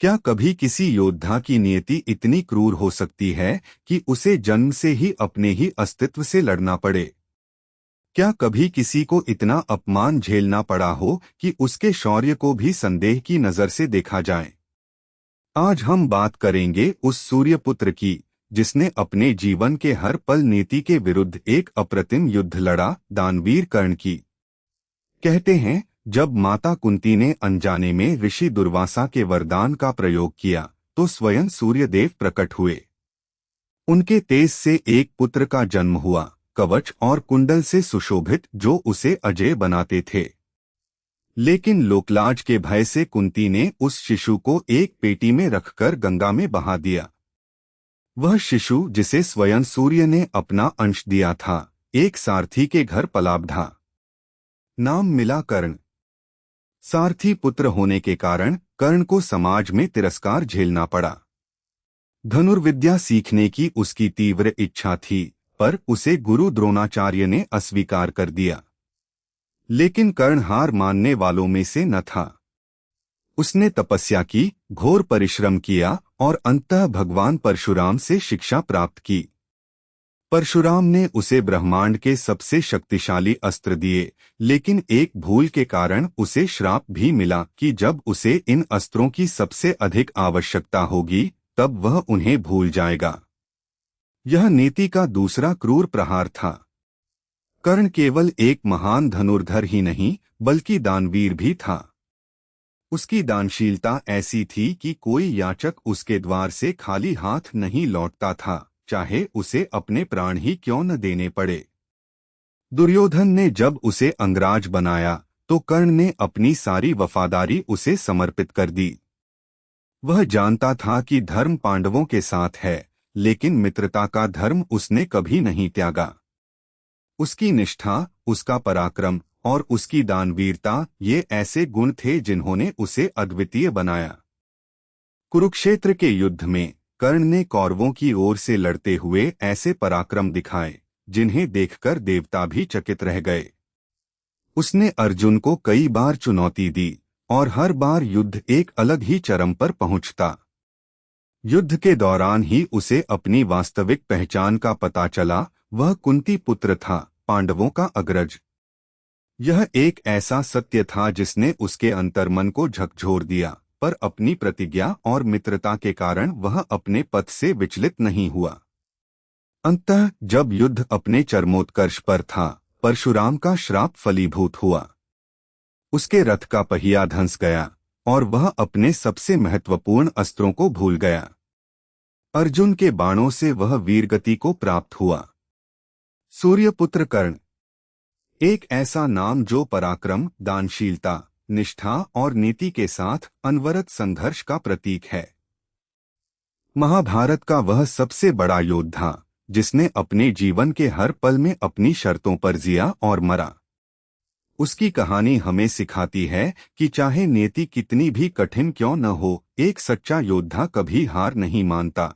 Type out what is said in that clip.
क्या कभी किसी योद्धा की नियति इतनी क्रूर हो सकती है कि उसे जन्म से ही अपने ही अस्तित्व से लड़ना पड़े? क्या कभी किसी को इतना अपमान झेलना पड़ा हो कि उसके शौर्य को भी संदेह की नजर से देखा जाए? आज हम बात करेंगे उस सूर्यपुत्र की, जिसने अपने जीवन के हर पल नीति के विरुद्ध एक अप्रतिम युद्ध लड़ा, दानवीर कर्ण की। कहते हैं, जब माता कुंती ने अनजाने में ऋषि दुर्वासा के वरदान का प्रयोग किया, तो स्वयं सूर्यदेव प्रकट हुए। उनके तेज से एक पुत्र का जन्म हुआ, कवच और कुंडल से सुशोभित, जो उसे अजेय बनाते थे। लेकिन लोकलाज के भय से कुंती ने उस शिशु को एक पेटी में रखकर गंगा में बहा दिया। वह शिशु, जिसे स्वयं सूर्य ने अपना अंश दिया था, एक सारथी के घर पला बढ़ा। नाम मिला कर्ण। सारथी पुत्र होने के कारण कर्ण को समाज में तिरस्कार झेलना पड़ा। धनुर्विद्या सीखने की उसकी तीव्र इच्छा थी, पर उसे गुरु द्रोणाचार्य ने अस्वीकार कर दिया। लेकिन कर्ण हार मानने वालों में से न था। उसने तपस्या की, घोर परिश्रम किया और अंततः भगवान परशुराम से शिक्षा प्राप्त की। परशुराम ने उसे ब्रह्मांड के सबसे शक्तिशाली अस्त्र दिए, लेकिन एक भूल के कारण उसे श्राप भी मिला कि जब उसे इन अस्त्रों की सबसे अधिक आवश्यकता होगी, तब वह उन्हें भूल जाएगा। यह नीति का दूसरा क्रूर प्रहार था। कर्ण केवल एक महान धनुर्धर ही नहीं, बल्कि दानवीर भी था। उसकी दानशीलता ऐसी थी कि कोई याचक उसके द्वार से खाली हाथ नहीं लौटता था, चाहे उसे अपने प्राण ही क्यों न देने पड़े। दुर्योधन ने जब उसे अंगराज बनाया, तो कर्ण ने अपनी सारी वफादारी उसे समर्पित कर दी। वह जानता था कि धर्म पांडवों के साथ है, लेकिन मित्रता का धर्म उसने कभी नहीं त्यागा। उसकी निष्ठा, उसका पराक्रम और उसकी दानवीरता, ये ऐसे गुण थे जिन्होंने उसे अद्वितीय बनाया। कुरुक्षेत्र के युद्ध में कर्ण ने कौरवों की ओर से लड़ते हुए ऐसे पराक्रम दिखाए, जिन्हें देखकर देवता भी चकित रह गए। उसने अर्जुन को कई बार चुनौती दी, और हर बार युद्ध एक अलग ही चरम पर पहुंचता। युद्ध के दौरान ही उसे अपनी वास्तविक पहचान का पता चला। वह कुंती पुत्र था, पांडवों का अग्रज। यह एक ऐसा सत्य था जिसने उसके अंतर्मन को झकझोर दिया, पर अपनी प्रतिज्ञा और मित्रता के कारण वह अपने पथ से विचलित नहीं हुआ। अंततः जब युद्ध अपने चरमोत्कर्ष पर था, परशुराम का श्राप फलीभूत हुआ। उसके रथ का पहिया धंस गया और वह अपने सबसे महत्वपूर्ण अस्त्रों को भूल गया। अर्जुन के बाणों से वह वीरगति को प्राप्त हुआ। सूर्यपुत्र कर्ण, एक ऐसा नाम जो पराक्रम, दानशीलता, निष्ठा और नीति के साथ अनवरत संघर्ष का प्रतीक है। महाभारत का वह सबसे बड़ा योद्धा, जिसने अपने जीवन के हर पल में अपनी शर्तों पर जिया और मरा। उसकी कहानी हमें सिखाती है कि चाहे नियति कितनी भी कठिन क्यों न हो, एक सच्चा योद्धा कभी हार नहीं मानता।